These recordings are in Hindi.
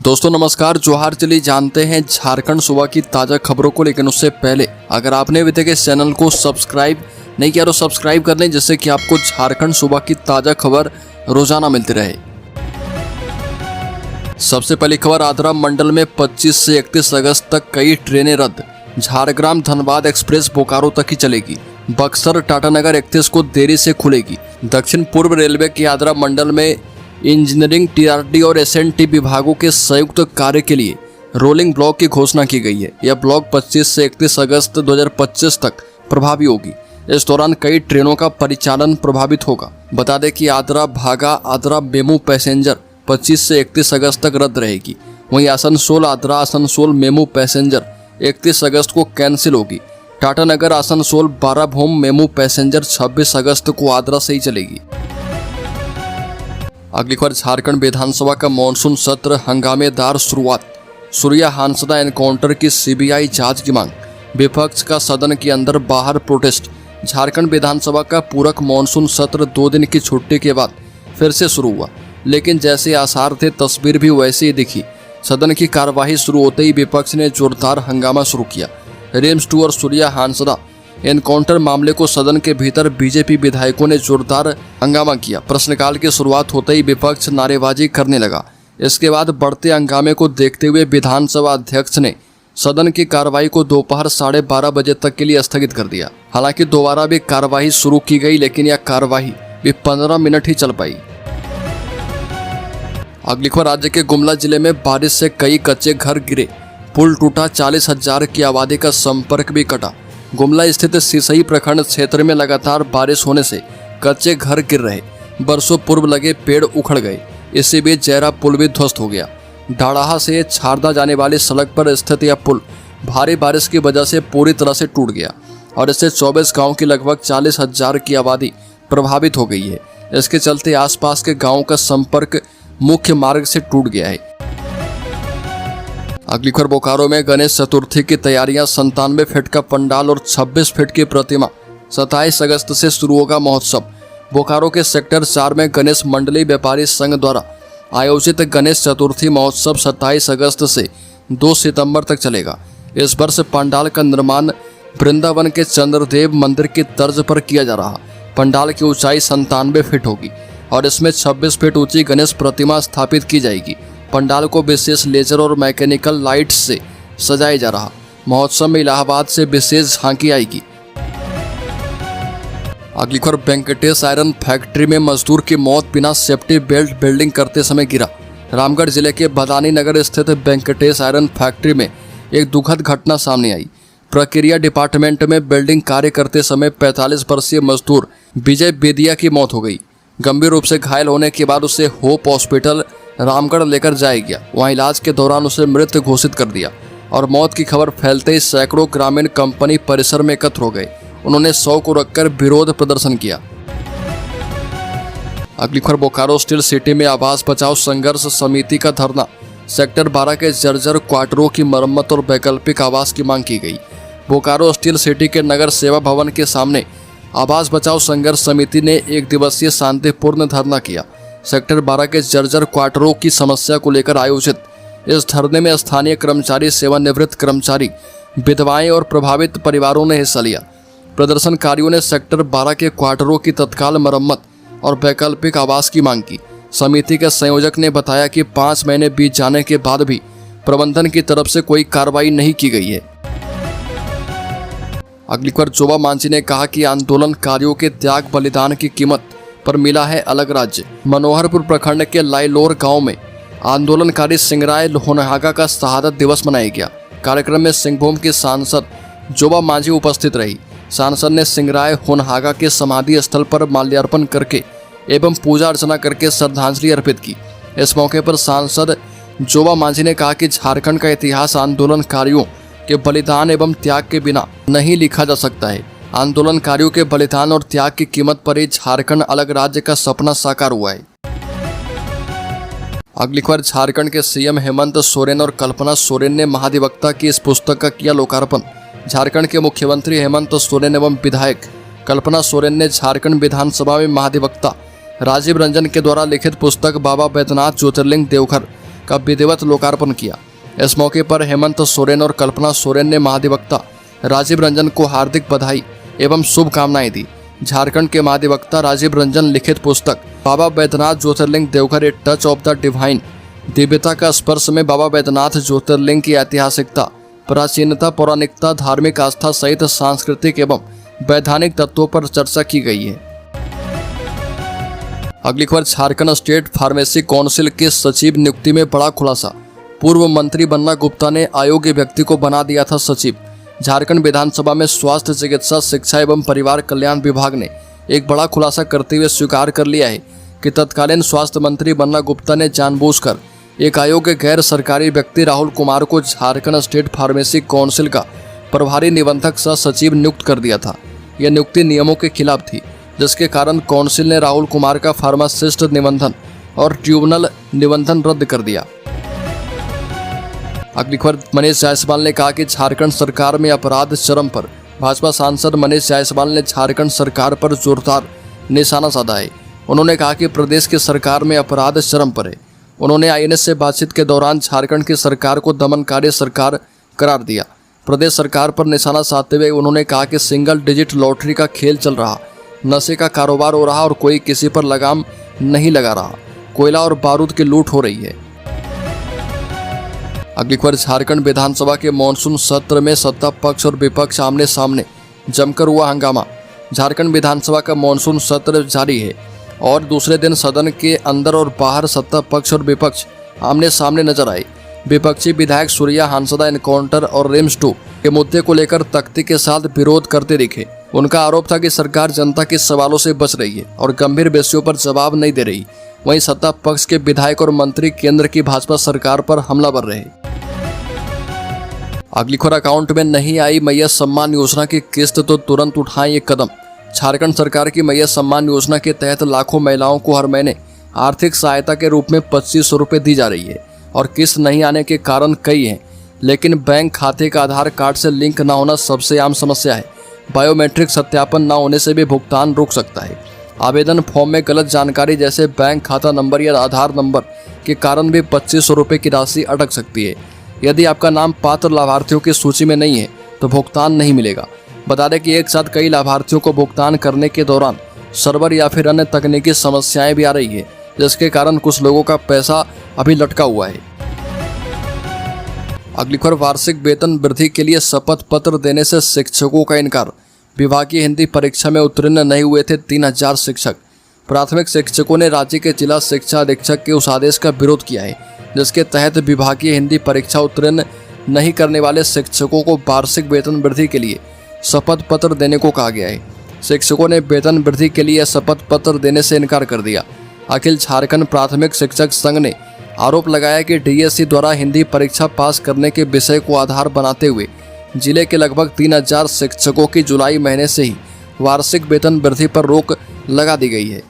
दोस्तों नमस्कार, जोहार। चलिए जानते हैं झारखंड सूबा की ताज़ा खबरों को, लेकिन उससे पहले अगर आपने अभी तक इस चैनल को सब्सक्राइब नहीं किया तो सब्सक्राइब कर लें, जिससे कि आपको झारखंड सूबा की ताज़ा खबर रोजाना मिलती रहे। सबसे पहली खबर, आद्रा मंडल में 25 से 31 अगस्त तक कई ट्रेनें रद्द। झारग्राम धनबाद एक्सप्रेस बोकारो तक ही चलेगी। बक्सर टाटानगर 31 को देरी से खुलेगी। दक्षिण पूर्व रेलवे के आद्रा मंडल में इंजीनियरिंग, टीआरडी और एसएनटी विभागों के संयुक्त कार्य के लिए रोलिंग ब्लॉक की घोषणा की गई है। यह ब्लॉक 25 से 31 अगस्त 2025 तक प्रभावी होगी। इस दौरान कई ट्रेनों का परिचालन प्रभावित होगा। बता दें कि आद्रा भागा आद्रा मेमू पैसेंजर 25 से 31 अगस्त तक रद्द रहेगी। वहीं आसनसोल आद्रा आसनसोल मेमू पैसेंजर 31 अगस्त को कैंसिल होगी। टाटानगर आसनसोल बाराभूम मेमू पैसेंजर 26 अगस्त को आद्रा से ही चलेगी। अगली खबर, झारखंड विधानसभा का मॉनसून सत्र हंगामेदार शुरुआत। सूर्या हांसदा एनकाउंटर की सीबीआई जांच की मांग। विपक्ष का सदन के अंदर बाहर प्रोटेस्ट। झारखंड विधानसभा का पूरक मॉनसून सत्र 2 दिन की छुट्टी के बाद फिर से शुरू हुआ, लेकिन जैसे आसार थे तस्वीर भी वैसे ही दिखी। सदन की कार्यवाही शुरू होते ही विपक्ष ने जोरदार हंगामा शुरू किया। रिम्स 2 और सूर्या हांसदा एनकाउंटर मामले को सदन के भीतर बीजेपी विधायकों ने जोरदार हंगामा किया। प्रश्नकाल की शुरुआत होते ही विपक्ष नारेबाजी करने लगा। इसके बाद बढ़ते हंगामे को देखते हुए विधानसभा अध्यक्ष ने सदन की कार्रवाई को दोपहर 12:30 बजे तक के लिए स्थगित कर दिया। हालांकि दोबारा भी कार्रवाई शुरू की गई, लेकिन यह कार्रवाई भी 15 मिनट ही चल पाई। अगली खबर, राज्य के गुमला जिले में बारिश से कई कच्चे घर गिरे, पुल टूटा, 40,000 की आबादी का संपर्क भी कटा। गुमला स्थित सिसई प्रखंड क्षेत्र में लगातार बारिश होने से कच्चे घर गिर रहे। बरसों पूर्व लगे पेड़ उखड़ गए। इसी बीच जैरा पुल भी ध्वस्त हो गया। डाड़ाहा से छारदा जाने वाली सड़क पर स्थित यह पुल भारी बारिश की वजह से पूरी तरह से टूट गया और इससे 24 गाँव की लगभग 40,000 की आबादी प्रभावित हो गई है। इसके चलते आसपास के गाँव का संपर्क मुख्य मार्ग से टूट गया है। अगली खबर, बोकारो में गणेश चतुर्थी की तैयारियां। 97 फीट का पंडाल और 26 फीट की प्रतिमा। 27 अगस्त से शुरू होगा महोत्सव। बोकारो के सेक्टर 4 में गणेश मंडली व्यापारी संघ द्वारा आयोजित गणेश चतुर्थी महोत्सव 27 अगस्त से 2 सितंबर तक चलेगा। इस वर्ष पंडाल का निर्माण वृंदावन के चंद्रदेव मंदिर की तर्ज पर किया जा रहा। पंडाल की ऊंचाई 97 फीट होगी और इसमें 26 फीट ऊंची गणेश प्रतिमा स्थापित की जाएगी। पंडाल को विशेष लेजर और मैकेनिकल लाइट्स से सजाया जा रहा। महोत्सव में इलाहाबाद से विशेष झांकी आएगी। अगली खबर, वेंकटेश आयरन फैक्ट्री में मजदूर की मौत बिना सेफ्टी बेल्ट वेल्डिंग करते समय गिरा। रामगढ़ जिले के बदानी नगर स्थित वेंकटेश आयरन फैक्ट्री में एक दुखद घटना सामने आई। प्रक्रिया डिपार्टमेंट में वेल्डिंग कार्य करते समय 45 वर्षीय मजदूर विजय बेदिया की मौत हो गई। गंभीर रूप से घायल होने के बाद उसे होप हॉस्पिटल रामगढ़ लेकर जाया गया। वहाँ इलाज के दौरान उसे मृत घोषित कर दिया और मौत की खबर फैलते ही सैकड़ों ग्रामीण कंपनी परिसर में एकत्र हो गए। उन्होंने 100 को रखकर विरोध प्रदर्शन किया। अगली खबर, बोकारो स्टील सिटी में आवास बचाओ संघर्ष समिति का धरना। सेक्टर 12 के जर्जर क्वार्टरों की मरम्मत और वैकल्पिक आवास की मांग की गई। बोकारो स्टील सिटी के नगर सेवा भवन के सामने आवास बचाओ संघर्ष समिति ने 1 दिवसीय शांतिपूर्ण धरना किया। सेक्टर 12 के जर्जर क्वार्टरों की समस्या को लेकर आयोजित इस धरने में स्थानीय कर्मचारी, सेवानिवृत्त कर्मचारी, विधवाएं और प्रभावित परिवारों ने हिस्सा लिया। प्रदर्शनकारियों ने सेक्टर 12 के क्वार्टरों की तत्काल मरम्मत और वैकल्पिक आवास की मांग की। समिति के संयोजक ने बताया कि 5 महीने बीत जाने के बाद भी प्रबंधन की तरफ से कोई कार्रवाई नहीं की गई है। अगली खबर, जोबा मांझी ने कहा कि आंदोलनकारियों के त्याग बलिदान की कीमत पर मिला है अलग राज्य। मनोहरपुर प्रखंड के लाइलोर गांव में आंदोलनकारी सिंगराय होनहागा का शहादत दिवस मनाया गया। कार्यक्रम में सिंहभूम की सांसद जोबा मांझी उपस्थित रही। सांसद ने सिंगराय होनहागा के समाधि स्थल पर माल्यार्पण करके एवं पूजा अर्चना करके श्रद्धांजलि अर्पित की। इस मौके पर सांसद जोबा मांझी ने कहा कि झारखंड का इतिहास आंदोलनकारियों के बलिदान एवं त्याग के बिना नहीं लिखा जा सकता है। आंदोलनकारियों के बलिदान और त्याग की कीमत पर ही झारखंड अलग राज्य का सपना साकार हुआ है। अगली खबर, झारखंड के सीएम हेमंत सोरेन और कल्पना सोरेन ने महाधिवक्ता की इस पुस्तक का किया लोकार्पण। झारखंड के मुख्यमंत्री हेमंत सोरेन एवं विधायक कल्पना सोरेन ने झारखंड विधानसभा में महाधिवक्ता राजीव रंजन के द्वारा लिखित पुस्तक बाबा बैद्यनाथ ज्योतिर्लिंग देवघर का विधिवत लोकार्पण किया। इस मौके पर हेमंत सोरेन और कल्पना सोरेन ने महाधिवक्ता राजीव रंजन को हार्दिक बधाई एवं शुभकामनाएं दी। झारखंड के महाधिवक्ता राजीव रंजन लिखित पुस्तक Baba Baidyanath Jyotirlinga Deoghar a touch of the divine, दिव्यता का स्पर्श में बाबा बैद्यनाथ ज्योतिर्लिंग की ऐतिहासिकता, प्राचीनता, पौराणिकता, धार्मिक आस्था सहित सांस्कृतिक एवं वैधानिक तत्वों पर चर्चा की गई है। अगली खबर, झारखंड स्टेट फार्मेसी काउंसिल के सचिव नियुक्ति में बड़ा खुलासा। पूर्व मंत्री बन्ना गुप्ता ने अयोग्य व्यक्ति को बना दिया था सचिव। झारखंड विधानसभा में स्वास्थ्य, चिकित्सा, शिक्षा एवं परिवार कल्याण विभाग ने एक बड़ा खुलासा करते हुए स्वीकार कर लिया है कि तत्कालीन स्वास्थ्य मंत्री बन्ना गुप्ता ने जानबूझकर एक अयोग्य गैर सरकारी व्यक्ति राहुल कुमार को झारखंड स्टेट फार्मेसी काउंसिल का प्रभारी निबंधक सह सचिव नियुक्त कर दिया था। यह नियुक्ति नियमों के खिलाफ थी, जिसके कारण काउंसिल ने राहुल कुमार का फार्मासिस्ट निबंधन और ट्रिब्यूनल निबंधन रद्द कर दिया। अगली खबर, मनीष जायसवाल ने कहा कि झारखंड सरकार में अपराध चरम पर। भाजपा सांसद मनीष जायसवाल ने झारखंड सरकार पर जोरदार निशाना साधा है। उन्होंने कहा कि प्रदेश की सरकार में अपराध चरम पर है। उन्होंने आईएनएस से बातचीत के दौरान झारखंड की सरकार को दमनकारी सरकार करार दिया। प्रदेश सरकार पर निशाना साधते हुए उन्होंने कहा कि सिंगल डिजिट लॉटरी का खेल चल रहा, नशे का कारोबार हो रहा और कोई किसी पर लगाम नहीं लगा रहा, कोयला और बारूद की लूट हो रही है। अगली खबर, झारखंड विधानसभा के मानसून सत्र में सत्ता पक्ष और विपक्ष आमने सामने, जमकर हुआ हंगामा। झारखंड विधानसभा का मानसून सत्र जारी है और दूसरे दिन सदन के अंदर और बाहर सत्ता पक्ष और विपक्ष आमने सामने नजर आए। विपक्षी विधायक सूर्या हांसदा एनकाउंटर और रिम्स 2 के मुद्दे को लेकर तख्ती के साथ विरोध करते दिखे। उनका आरोप था कि सरकार जनता के सवालों से बच रही है और गंभीर विषयों पर जवाब नहीं दे रही। वहीं सत्ता पक्ष के विधायक और मंत्री केंद्र की भाजपा सरकार पर हमलावर रहे। अगली खबर, अकाउंट में नहीं आई मैया सम्मान योजना की किस्त तो तुरंत उठाएं ये कदम। झारखंड सरकार की मैया सम्मान योजना के तहत लाखों महिलाओं को हर महीने आर्थिक सहायता के रूप में 2500 रुपये दी जा रही है और किस्त नहीं आने के कारण कई हैं, लेकिन बैंक खाते का आधार कार्ड से लिंक न होना सबसे आम समस्या है। बायोमेट्रिक सत्यापन न होने से भी भुगतान रुक सकता है। आवेदन फॉर्म में गलत जानकारी जैसे बैंक खाता नंबर या आधार नंबर के कारण भी 2500 रुपये की राशि अटक सकती है। यदि आपका नाम पात्र लाभार्थियों की सूची में नहीं है तो भुगतान नहीं मिलेगा। बता दें कि एक साथ कई लाभार्थियों को भुगतान करने के दौरान सर्वर या फिर अन्य तकनीकी समस्याएं भी आ रही है, जिसके कारण कुछ लोगों का पैसा अभी लटका हुआ है। अगली खबर, वार्षिक वेतन वृद्धि के लिए शपथ पत्र देने से शिक्षकों का इनकार। विभागीय हिंदी परीक्षा में उत्तीर्ण नहीं हुए थे 3000 शिक्षक। प्राथमिक शिक्षकों ने राज्य के जिला शिक्षा अधीक्षक के उस आदेश का विरोध किया है, जिसके तहत विभागीय हिंदी परीक्षा उत्तीर्ण नहीं करने वाले शिक्षकों को वार्षिक वेतन वृद्धि के लिए शपथ पत्र देने को कहा गया है। शिक्षकों ने वेतन वृद्धि के लिए शपथ पत्र देने से इनकार कर दिया। अखिल झारखंड प्राथमिक शिक्षक संघ ने आरोप लगाया कि डीएससी द्वारा हिंदी परीक्षा पास करने के विषय को आधार बनाते हुए जिले के लगभग 3000 शिक्षकों की जुलाई महीने से ही वार्षिक वेतन वृद्धि पर रोक लगा दी गई है।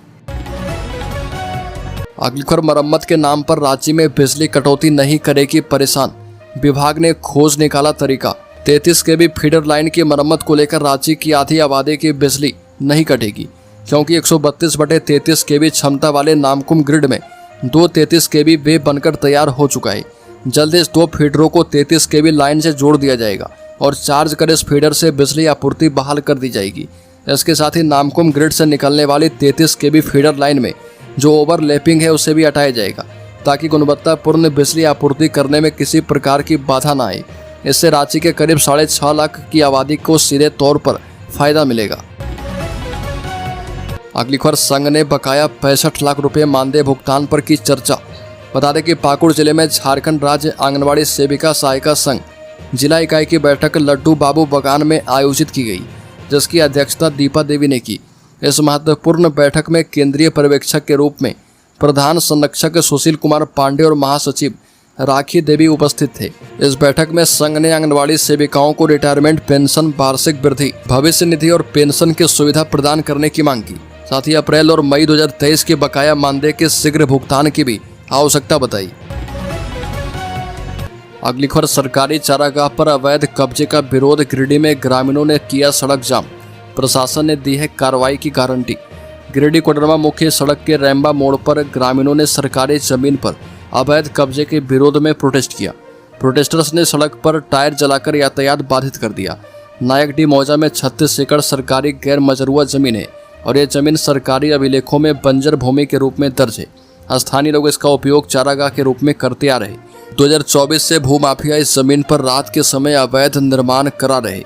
अगली खबर, मरम्मत के नाम पर राज्य में बिजली कटौती नहीं करेगी परेशान। विभाग ने खोज निकाला तरीका। 33 केवी फीडर लाइन की मरम्मत को लेकर राज्य की आधी आबादी की बिजली नहीं कटेगी, क्योंकि 132/33 केवी क्षमता वाले नामकुम ग्रिड में 2 33 केवी वे बनकर तैयार हो चुका है। जल्द इस 2 फीडरों को 33 केवी लाइन से जोड़ दिया जाएगा और चार्ज कर इस फीडर से बिजली आपूर्ति बहाल कर दी जाएगी। इसके साथ ही नामकुम ग्रिड से निकलने वाली 33 केवी फीडर लाइन में जो ओवरलैपिंग है उसे भी हटाया जाएगा, ताकि गुणवत्तापूर्ण बिजली आपूर्ति करने में किसी प्रकार की बाधा न आए। इससे राज्य के करीब 6.5 लाख की आबादी को सीधे तौर पर फायदा मिलेगा। अगली खबर, संघ ने बकाया 65 लाख रुपए मानदेय भुगतान पर की चर्चा। बता दें कि पाकुड़ जिले में झारखंड राज्य आंगनबाड़ी सेविका सहायिका संघ जिला इकाई की बैठक लड्डू बाबू बगान में आयोजित की गई, जिसकी अध्यक्षता दीपा देवी ने की। इस महत्वपूर्ण बैठक में केंद्रीय पर्यवेक्षक के रूप में प्रधान संरक्षक सुशील कुमार पांडे और महासचिव राखी देवी उपस्थित थे। इस बैठक में संघ ने आंगनबाड़ी सेविकाओं को रिटायरमेंट पेंशन, वार्षिक वृद्धि, भविष्य निधि और पेंशन की सुविधा प्रदान करने की मांग की। साथ ही अप्रैल और मई 2023 के बकाया मानदेय के शीघ्र भुगतान की भी आवश्यकता बताई। अगली खबर, सरकारी चारागाह पर अवैध कब्जे का विरोध। गिरिडीह में ग्रामीणों ने किया सड़क जाम, प्रशासन ने दी है कार्रवाई की गारंटी। गिरिडीह कोडरमा मुख्य सड़क के रैम्बा मोड़ पर ग्रामीणों ने सरकारी जमीन पर अवैध कब्जे के विरोध में प्रोटेस्ट किया। प्रोटेस्टर्स ने सड़क पर टायर जलाकर यातायात बाधित कर दिया। नायक डी मौजा में 36 एकड़ सरकारी गैर मजरूआ जमीन है और ये जमीन सरकारी अभिलेखों में बंजर भूमि के रूप में दर्ज है। स्थानीय लोग इसका उपयोग चारागाह के रूप में करते आ रहे। 2024 से भूमाफिया इस जमीन पर रात के समय अवैध निर्माण करा रहे।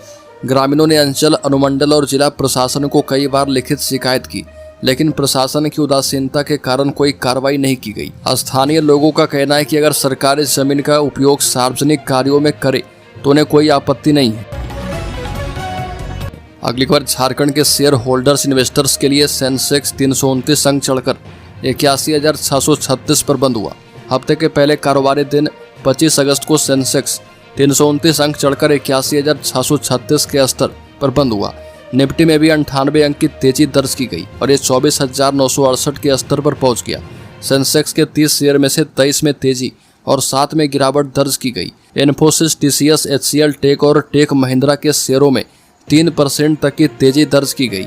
ग्रामीणों ने अंचल, अनुमंडल और जिला प्रशासन को कई बार लिखित शिकायत की, लेकिन प्रशासन की उदासीनता के कारण कोई कार्रवाई नहीं की गई। स्थानीय लोगों का कहना है कि अगर सरकार इस जमीन का उपयोग सार्वजनिक कार्यों में करे तो उन्हें कोई आपत्ति नहीं है। अगली खबर झारखंड के शेयर होल्डर्स इन्वेस्टर्स के लिए सेंसेक्स 329 अंक चढ़कर 81,636 पर बंद हुआ। हफ्ते के पहले कारोबारी दिन 25 अगस्त को सेंसेक्स 329 अंक चढ़कर 81,636 के स्तर पर बंद हुआ। निफ्टी में भी 98 अंक की तेजी दर्ज की गई और ये 24,968 के स्तर पर पहुंच गया। सेंसेक्स के 30 शेयर में से 23 में तेजी और 7 में गिरावट दर्ज की गई। इन्फोसिस, टीसीएस, एचसीएल टेक और टेक महिंद्रा के शेयरों में 3% तक की तेजी दर्ज की गई।